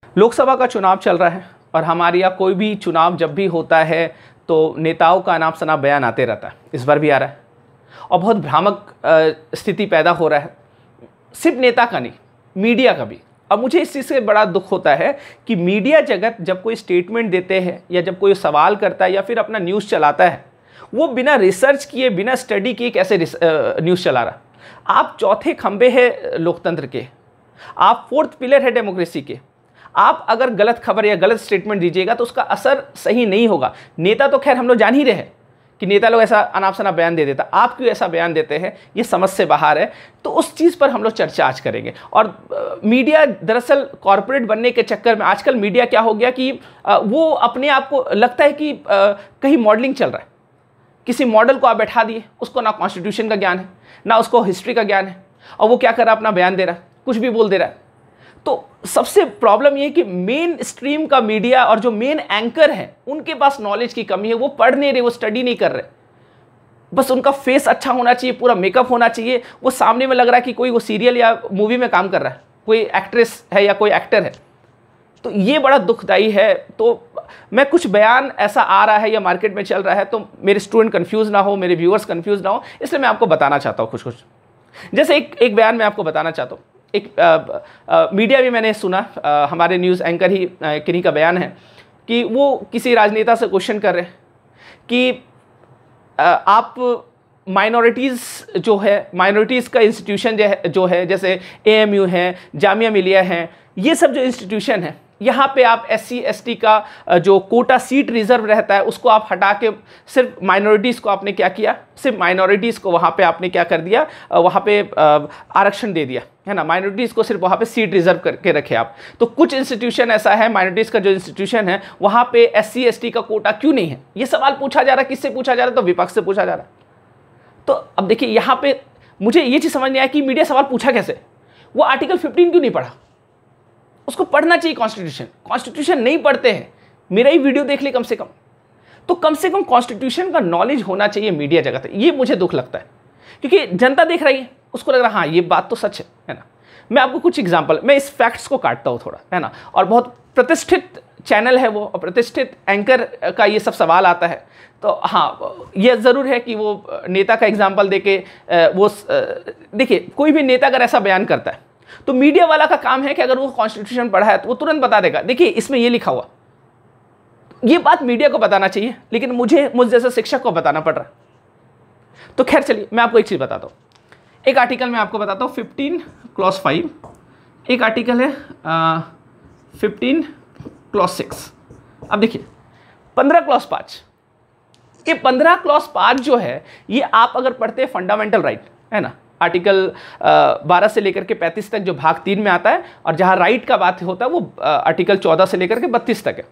लोकसभा का चुनाव चल रहा है और हमारे यहाँ कोई भी चुनाव जब भी होता है तो नेताओं का अनाप शनाप बयान आते रहता है। इस बार भी आ रहा है और बहुत भ्रामक स्थिति पैदा हो रहा है, सिर्फ नेता का नहीं, मीडिया का भी। अब मुझे इस चीज़ से बड़ा दुख होता है कि मीडिया जगत जब कोई स्टेटमेंट देते हैं या जब कोई सवाल करता है या फिर अपना न्यूज़ चलाता है, वो बिना रिसर्च किए, बिना स्टडी किए कैसे न्यूज़ चला रहा। आप चौथे खंबे हैं लोकतंत्र के, आप फोर्थ पिलर है डेमोक्रेसी के। आप अगर गलत खबर या गलत स्टेटमेंट दीजिएगा तो उसका असर सही नहीं होगा। नेता तो खैर हम लोग जान ही रहे हैं कि नेता लोग ऐसा अनाप शनाप बयान दे देता, आप क्यों ऐसा बयान देते हैं, ये समझ से बाहर है। तो उस चीज़ पर हम लोग चर्चा आज करेंगे। और मीडिया दरअसल कॉरपोरेट बनने के चक्कर में आजकल मीडिया क्या हो गया कि वो अपने आप को लगता है कि कहीं मॉडलिंग चल रहा है। किसी मॉडल को आप बैठा दिए, उसको ना कॉन्स्टिट्यूशन का ज्ञान है, ना उसको हिस्ट्री का ज्ञान है, और वो क्या कर रहा है, अपना बयान दे रहा है, कुछ भी बोल दे रहा है। तो सबसे प्रॉब्लम ये है कि मेन स्ट्रीम का मीडिया और जो मेन एंकर है उनके पास नॉलेज की कमी है। वो पढ़ नहीं रहे, वो स्टडी नहीं कर रहे। बस उनका फेस अच्छा होना चाहिए, पूरा मेकअप होना चाहिए, वो सामने में लग रहा है कि कोई वो सीरियल या मूवी में काम कर रहा है, कोई एक्ट्रेस है या कोई एक्टर है। तो ये बड़ा दुखदाई है। तो मैं कुछ बयान ऐसा आ रहा है या मार्केट में चल रहा है तो मेरे स्टूडेंट कंफ्यूज ना हो, मेरे व्यूअर्स कंफ्यूज ना हो, इसलिए मैं आपको बताना चाहता हूँ कुछ। जैसे एक बयान मैं आपको बताना चाहता हूँ। एक मीडिया भी मैंने सुना, हमारे न्यूज़ एंकर ही किन्हीं का बयान है कि वो किसी राजनेता से क्वेश्चन कर रहे हैं कि आप माइनॉरिटीज़ जो है, माइनॉरिटीज़ का इंस्टीट्यूशन जो है जैसे एएमयू है, जामिया मिलिया है, ये सब जो इंस्टीट्यूशन है, यहाँ पे आप SC ST का जो कोटा सीट रिजर्व रहता है उसको आप हटा के सिर्फ माइनॉरिटीज़ को आपने क्या किया, सिर्फ माइनॉरिटीज़ को वहाँ पे आपने क्या कर दिया, वहाँ पे आरक्षण दे दिया, है ना। माइनॉरिटीज़ को सिर्फ वहाँ पे सीट रिजर्व करके रखे आप। तो कुछ इंस्टीट्यूशन ऐसा है, माइनॉरिटीज़ का जो इंस्टीट्यूशन है वहाँ पे SC ST का कोटा क्यों नहीं है, ये सवाल पूछा जा रहा है। किससे पूछा जा रहा है? तो विपक्ष से पूछा जा रहा है। तो अब देखिए यहाँ पे मुझे ये चीज़ समझ नहीं आया कि मीडिया सवाल पूछा कैसे। वो आर्टिकल 15 क्यों नहीं पढ़ा? उसको पढ़ना चाहिए कॉन्स्टिट्यूशन नहीं पढ़ते हैं। मेरा ही वीडियो देख ले कम से कम कॉन्स्टिट्यूशन का नॉलेज होना चाहिए मीडिया जगत है। ये मुझे दुख लगता है क्योंकि जनता देख रही है, उसको लग रहा है हाँ ये बात तो सच है ना। मैं आपको कुछ एग्जांपल, मैं इस फैक्ट्स को काटता हूँ थोड़ा, है ना। और बहुत प्रतिष्ठित चैनल है वो, और प्रतिष्ठित एंकर का ये सब सवाल आता है। तो हाँ, ये ज़रूर है कि वो नेता का एग्जाम्पल दे के वो देखिए, कोई भी नेता अगर ऐसा बयान करता है तो मीडिया वाला का काम है कि अगर वो कॉन्स्टिट्यूशन पढ़ा है तो वो तुरंत बता देगा, देखिए इसमें ये लिखा हुआ। ये बात मीडिया को बताना चाहिए, लेकिन मुझ जैसे शिक्षक को बताना पड़ रहा है। तो खैर चलिए, मैं आपको एक चीज़ बताता हूँ। एक आर्टिकल मैं आपको बताता हूँ 15 क्लॉज 5, एक आर्टिकल है 15 क्लॉज 6। अब देखिए 15 क्लॉज 5, ये 15 क्लॉज 5 जो है ये आप अगर पढ़ते हैं फंडामेंटल राइट, है ना, आर्टिकल 12 से लेकर के 35 तक जो भाग 3 में आता है, और जहां राइट का बात होता है वो आर्टिकल 14 से लेकर के 32 तक है।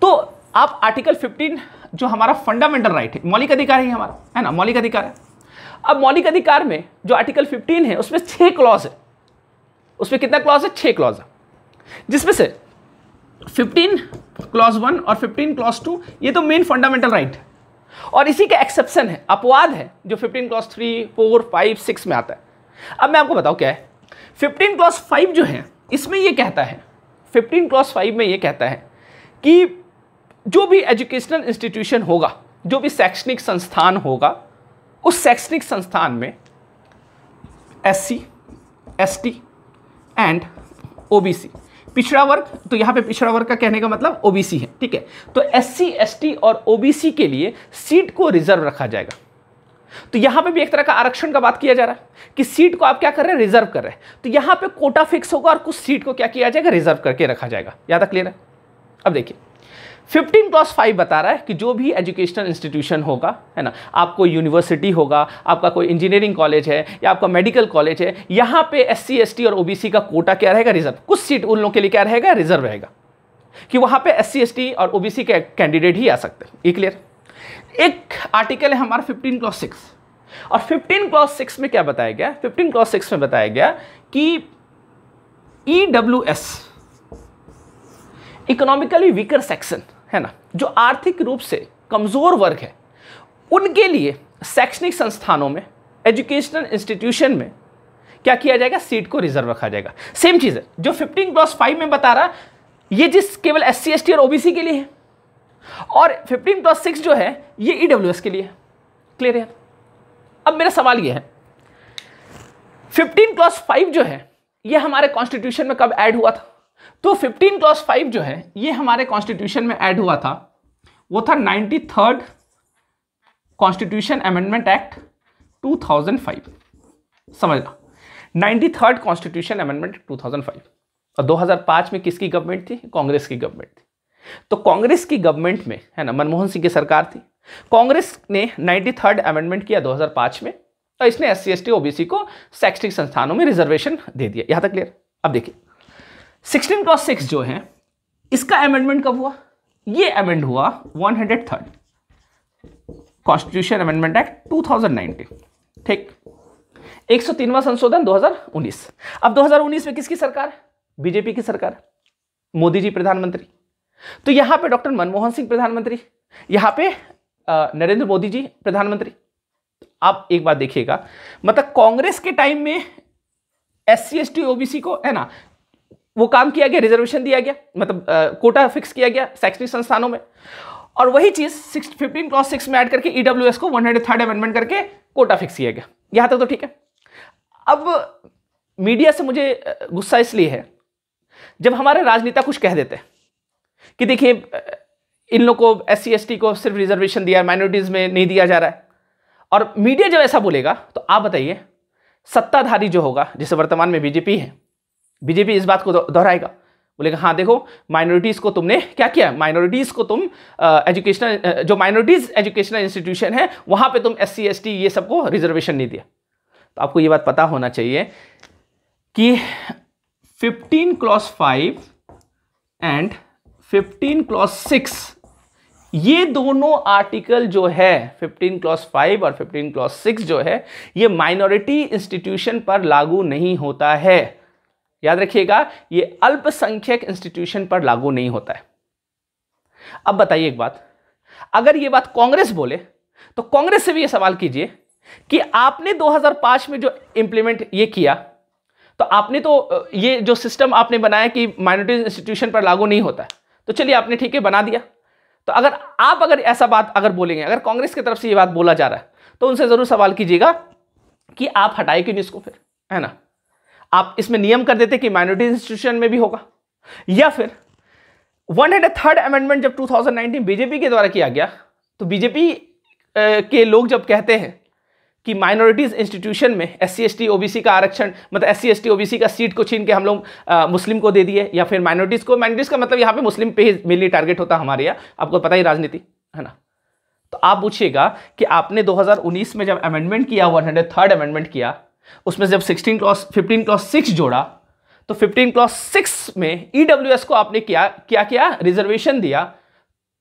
तो आप आर्टिकल 15 जो हमारा फंडामेंटल राइट है, मौलिक अधिकार है हमारा, है ना, मौलिक अधिकार है। अब मौलिक अधिकार में जो आर्टिकल 15 है उसमें 6 क्लॉज है। उसमें कितना क्लॉज है? 6 क्लॉज है, जिसमें से 15 क्लॉज 1 और 15 क्लॉज 2 ये तो मेन फंडामेंटल राइट है, और इसी का एक्सेप्शन है, अपवाद है, जो 15 क्लॉज 3, 4, 5, 6 में आता है। अब मैं आपको बताऊं क्या है 15 क्लॉज 5 जो है, इसमें ये कहता है, 15 क्लॉज 5 में ये कहता है कि जो भी एजुकेशनल इंस्टीट्यूशन होगा, जो भी शैक्षणिक संस्थान होगा, उस शैक्षणिक संस्थान में SC ST एंड OBC पिछड़ा वर्ग, तो यहाँ पे पिछड़ा वर्ग का कहने का मतलब OBC है, ठीक है। तो SC ST और OBC के लिए सीट को रिजर्व रखा जाएगा। तो यहाँ पे भी एक तरह का आरक्षण का बात किया जा रहा है कि सीट को आप क्या कर रहे हैं, रिजर्व कर रहे हैं। तो यहाँ पे कोटा फिक्स होगा और कुछ सीट को क्या किया जाएगा, रिजर्व करके रखा जाएगा। यहाँ तक क्लियर है? अब देखिए 15 क्लॉज 5 बता रहा है कि जो भी एजुकेशनल इंस्टीट्यूशन होगा, है ना, आपको यूनिवर्सिटी होगा, आपका कोई इंजीनियरिंग कॉलेज है या आपका मेडिकल कॉलेज है, यहाँ पे SC ST और OBC का कोटा क्या रहेगा, रिजर्व। कुछ सीट उन लोगों के लिए क्या रहेगा, रिजर्व रहेगा, कि वहाँ पे SC ST और OBC के कैंडिडेट ही आ सकते हैं। ये क्लियर? एक आर्टिकल है हमारा 15 क्लॉज 6, और 15 क्लॉज 6 में क्या बताया गया, 15 क्लॉज 6 में बताया गया कि EWS, इकोनॉमिकली वीकर सेक्शन, है ना, जो आर्थिक रूप से कमजोर वर्ग है, उनके लिए शैक्षणिक संस्थानों में, एजुकेशनल इंस्टीट्यूशन में क्या किया जाएगा, सीट को रिजर्व रखा जाएगा। सेम चीज है जो 15 क्लॉज 5 में बता रहा, ये जिस केवल SC ST और OBC के लिए है, और 15+6 जो है ये EWS के लिए है। क्लियर है? अब मेरा सवाल ये है, 15+5 जो है ये हमारे कॉन्स्टिट्यूशन में कब ऐड हुआ था? तो 15+5 जो है ये हमारे कॉन्स्टिट्यूशन में ऐड हुआ था, वो था 93rd कॉन्स्टिट्यूशन अमेंडमेंट एक्ट 2005। समझना, 93rd कॉन्स्टिट्यूशन अमेंडमेंट 2005। और 2005 में किसकी गवर्नमेंट थी? कांग्रेस की गवर्नमेंट थी। तो कांग्रेस की गवर्नमेंट में, है ना, मनमोहन सिंह की सरकार थी। कांग्रेस ने 93rd अमेंडमेंट किया 2005 में, और इसने SC ST OBC को शैक्षणिक संस्थानों में रिजर्वेशन दे दिया। यहां तक क्लियर? अब देखिए 16+6 जो है इसका अमेंडमेंट कब हुआ? ये अमेंड हुआ 103rd कॉन्स्टिट्यूशन अमेंडमेंट एक्ट 2019। ठीक, 103वां संशोधन 2019। अब 2019 में किसकी सरकार है? बीजेपी की सरकार, मोदी जी प्रधानमंत्री। तो यहां पे डॉक्टर मनमोहन सिंह प्रधानमंत्री, यहां पे नरेंद्र मोदी जी प्रधानमंत्री। आप एक बात देखिएगा, मतलब कांग्रेस के टाइम में SC ST OBC को, है ना, वो काम किया गया, रिजर्वेशन दिया गया, मतलब कोटा फिक्स किया गया शैक्षणिक संस्थानों में, और वही चीज 15+6 में ऐड करके EWS को 103rd अमेंडमेंट करके कोटा फिक्स किया गया। यहां तक तो ठीक है। अब मीडिया से मुझे गुस्सा इसलिए है जब हमारे राजनेता कुछ कह देते हैं कि देखिए इन लोगों को SC ST को सिर्फ रिजर्वेशन दिया, माइनॉरिटीज में नहीं दिया जा रहा है। और मीडिया जब ऐसा बोलेगा तो आप बताइए, सत्ताधारी जो होगा, जैसे वर्तमान में बीजेपी है, बीजेपी इस बात को दोहराएगा, बोलेगा हाँ देखो माइनॉरिटीज को तुमने क्या किया, माइनॉरिटीज को तुम एजुकेशनल, जो माइनॉरिटीज एजुकेशनल इंस्टीट्यूशन है वहां पे तुम SC ST ये सबको रिजर्वेशन नहीं दिया। तो आपको ये बात पता होना चाहिए कि 15+5 एंड 15+6 ये दोनों आर्टिकल जो है 15+5 और 15+6 जो है ये माइनॉरिटी इंस्टीट्यूशन पर लागू नहीं होता है। याद रखिएगा, ये अल्पसंख्यक इंस्टीट्यूशन पर लागू नहीं होता है। अब बताइए एक बात, अगर ये बात कांग्रेस बोले तो कांग्रेस से भी ये सवाल कीजिए कि आपने 2005 में जो इंप्लीमेंट ये किया, तो आपने तो ये जो सिस्टम आपने बनाया कि माइनॉरिटी इंस्टीट्यूशन पर लागू नहीं होता है, तो चलिए आपने ठीक है बना दिया। तो अगर ऐसा बात अगर बोलेंगे, अगर कांग्रेस की तरफ से ये बात बोला जा रहा है, तो उनसे जरूर सवाल कीजिएगा कि आप हटाए क्यों नहीं इसको फिर, है ना। आप इसमें नियम कर देते कि माइनॉरिटी इंस्टीट्यूशन में भी होगा, या फिर 103rd अमेंडमेंट जब 2019 बीजेपी के द्वारा किया गया, तो बीजेपी के लोग जब कहते हैं कि माइनॉरिटीज इंस्टीट्यूशन में SC ST OBC का आरक्षण, मतलब SC ST OBC का सीट को छीन के हम लोग मुस्लिम को दे दिए, या फिर माइनॉरिटीज का मतलब यहाँ पे मुस्लिम पे ही मेनली टारगेट होता है हमारे यहाँ, आपको पता ही राजनीति, है ना। तो आप पूछिएगा कि आपने 2019 में जब अमेंडमेंट किया, 103rd अमेंडमेंट किया, उसमें जब 15+6 जोड़ा, तो 15+6 में EWS को आपने क्या रिजर्वेशन दिया,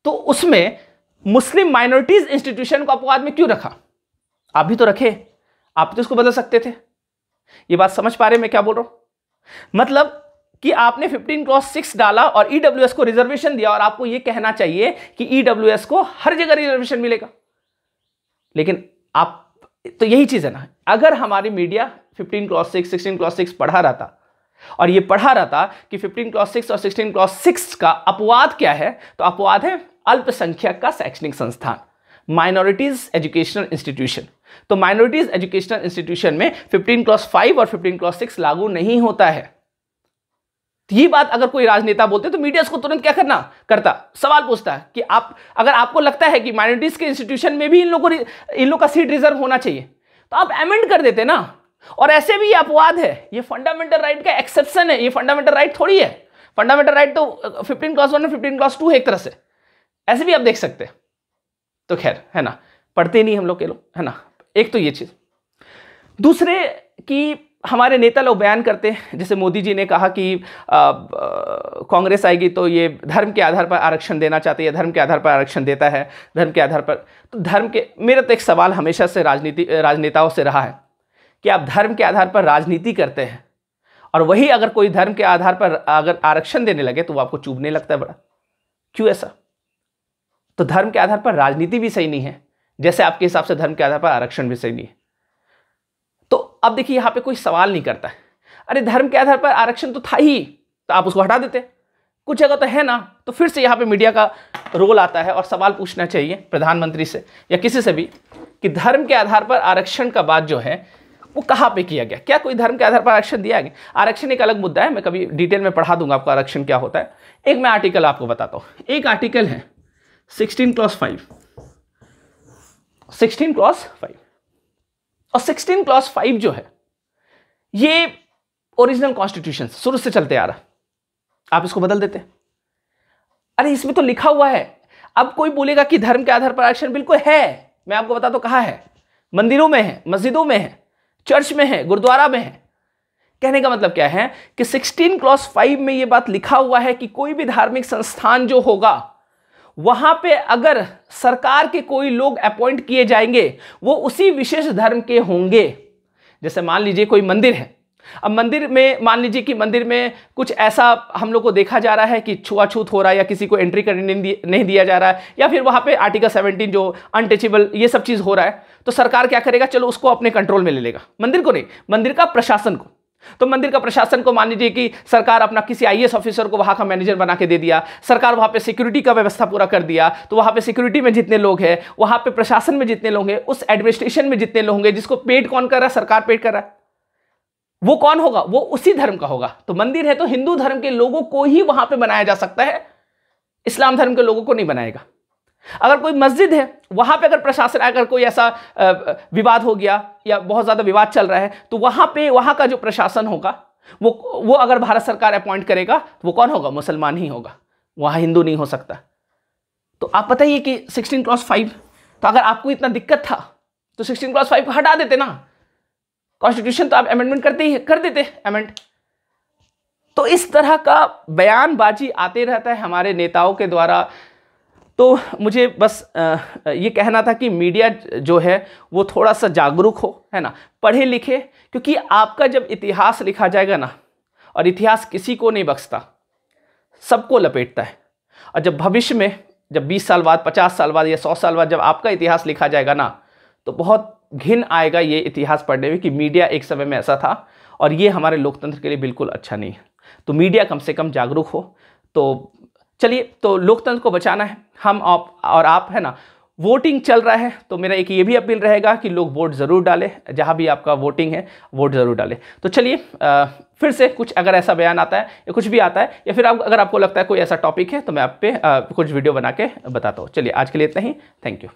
तो उसमें मुस्लिम माइनॉरिटीज इंस्टीट्यूशन को अपवाद में क्यों रखा? आप भी तो रखे, आप तो इसको बदल सकते थे। ये बात समझ पा रहे मैं क्या बोल रहा हूं? मतलब कि आपने 15+6 डाला और EWS को रिजर्वेशन दिया, और आपको यह कहना चाहिए कि EWS को हर जगह रिजर्वेशन मिलेगा। लेकिन आप तो यही चीज है ना, अगर हमारी मीडिया 15+6 16+6 पढ़ा रहा था, और ये पढ़ा रहा था कि 15+6 और 16+6 का अपवाद क्या है, तो अपवाद है अल्पसंख्यक का शैक्षणिक संस्थान, माइनॉरिटीज एजुकेशनल इंस्टीट्यूशन। तो माइनॉरिटीज एजुकेशनल इंस्टीट्यूशन में 15+5 और 15+6 लागू नहीं होता है। तो ये बात अगर कोई राजनेता बोलते तो मीडिया इसको तुरंत क्या करता, सवाल पूछता है कि अगर आपको लगता है कि माइनॉरिटीज के इंस्टीट्यूशन में भी इन लोगों का सीट रिजर्व होना चाहिए, तो आप अमेंड कर देते ना। और ऐसे भी ये अपवाद है, ये फंडामेंटल राइट का एक्सेप्शन है, ये फंडामेंटल राइट थोड़ी है। फंडामेंटल राइट तो 15+1 और 15+2 है एक तरह से, ऐसे भी आप देख सकते हैं। तो खैर, है ना, पढ़ते नहीं हम लोग के लोग, है ना। एक तो ये चीज, दूसरे कि हमारे नेता लोग बयान करते हैं, जैसे मोदी जी ने कहा कि कांग्रेस आएगी तो ये धर्म के आधार पर आरक्षण देना चाहती है, धर्म के आधार पर आरक्षण देता है, धर्म के आधार पर। तो मेरा तो एक सवाल हमेशा से राजनेताओं से रहा है कि आप धर्म के आधार पर राजनीति करते हैं, और वही अगर कोई धर्म के आधार पर अगर आरक्षण देने लगे तो वो आपको चुभने लगता है बड़ा। क्यों ऐसा? तो धर्म के आधार पर राजनीति भी सही नहीं है, जैसे आपके हिसाब से धर्म के आधार पर आरक्षण भी सही नहीं है। तो अब देखिए, यहां पे कोई सवाल नहीं करता है, अरे धर्म के आधार पर आरक्षण तो था ही, तो आप उसको हटा देते, कुछ जगह तो है ना, तो फिर से यहाँ पे मीडिया का रोल आता है और सवाल पूछना चाहिए प्रधानमंत्री से या किसी से भी कि धर्म के आधार पर आरक्षण का बात जो है वो कहाँ पे किया गया, क्या कोई धर्म के आधार पर आरक्षण दिया गया? आरक्षण एक अलग मुद्दा है, मैं कभी डिटेल में पढ़ा दूंगा आपको आरक्षण क्या होता है। एक मैं आर्टिकल आपको बताता हूँ, एक आर्टिकल है 16 क्लॉज 5 और 16 क्लॉज 5 जो है ये ओरिजिनल कॉन्स्टिट्यूशन शुरू से चलते आ रहा, आप इसको बदल देते। अरे इसमें तो लिखा हुआ है, अब कोई बोलेगा कि धर्म के आधार पर आरक्षण, बिल्कुल है, मैं आपको बताता हूं कहां है, मंदिरों में है, मस्जिदों में है, चर्च में है, गुरुद्वारा में है। कहने का मतलब क्या है कि 16 क्लॉज 5 में यह बात लिखा हुआ है कि कोई भी धार्मिक संस्थान जो होगा वहां पे अगर सरकार के कोई लोग अपॉइंट किए जाएंगे वो उसी विशेष धर्म के होंगे। जैसे मान लीजिए कोई मंदिर है, अब मंदिर में मान लीजिए कि मंदिर में कुछ ऐसा हम लोग को देखा जा रहा है कि छुआछूत हो रहा है या किसी को एंट्री करने नहीं दिया जा रहा है, या फिर वहां पे आर्टिकल 17 जो अनटचेबल ये सब चीज हो रहा है, तो सरकार क्या करेगा, चलो उसको अपने कंट्रोल में ले लेगा, मंदिर को नहीं, मंदिर का प्रशासन को। तो मंदिर का प्रशासन को मान लीजिए कि सरकार अपना किसी आईएएस ऑफिसर को वहां का मैनेजर बना के दे दिया, सरकार वहां पे सिक्योरिटी का व्यवस्था पूरा कर दिया, तो वहां पे सिक्योरिटी में जितने लोग हैं, वहां पे प्रशासन में जितने लोग हैं, उस एडमिनिस्ट्रेशन में जितने लोग होंगे, जिसको पेड कौन कर रहा है, सरकार पेड कर रहा है, वो कौन होगा, वो उसी धर्म का होगा। तो मंदिर है तो हिंदू धर्म के लोगों को ही वहां पे बनाया जा सकता है, इस्लाम धर्म के लोगों को नहीं बनाएगा। अगर कोई मस्जिद है वहां पे अगर प्रशासन, अगर कोई ऐसा विवाद हो गया या बहुत ज्यादा विवाद चल रहा है, तो वहां पे वहां का जो प्रशासन होगा वो अगर भारत सरकार अपॉइंट करेगा तो वो कौन होगा, मुसलमान ही होगा, वहां हिंदू नहीं हो सकता। तो आप बताइए कि 16 क्लॉज 5, तो अगर आपको इतना दिक्कत था तो 16 क्लॉज 5 को हटा देते ना, कॉन्स्टिट्यूशन तो आप अमेंडमेंट कर देते अमेंड। तो इस तरह का बयानबाजी आते रहता है हमारे नेताओं के द्वारा। तो मुझे बस ये कहना था कि मीडिया जो है वो थोड़ा सा जागरूक हो, है ना, पढ़े लिखे, क्योंकि आपका जब इतिहास लिखा जाएगा ना, और इतिहास किसी को नहीं बख्शता, सबको लपेटता है, और जब भविष्य में जब 20 साल बाद, 50 साल बाद या 100 साल बाद जब आपका इतिहास लिखा जाएगा ना, तो बहुत घिन आएगा ये इतिहास पढ़ने में कि मीडिया एक समय में ऐसा था, और ये हमारे लोकतंत्र के लिए बिल्कुल अच्छा नहीं है। तो मीडिया कम से कम जागरूक हो। तो चलिए, तो लोकतंत्र को बचाना है, हम आप है ना, वोटिंग चल रहा है, तो मेरा एक ये भी अपील रहेगा कि लोग वोट ज़रूर डालें, जहाँ भी आपका वोटिंग है वोट ज़रूर डालें। तो चलिए, फिर से कुछ अगर ऐसा बयान आता है या कुछ भी आता है, या फिर अगर आपको लगता है कोई ऐसा टॉपिक है, तो मैं आप पे कुछ वीडियो बना के बताता हूँ। चलिए, आज के लिए इतना ही, थैंक यू।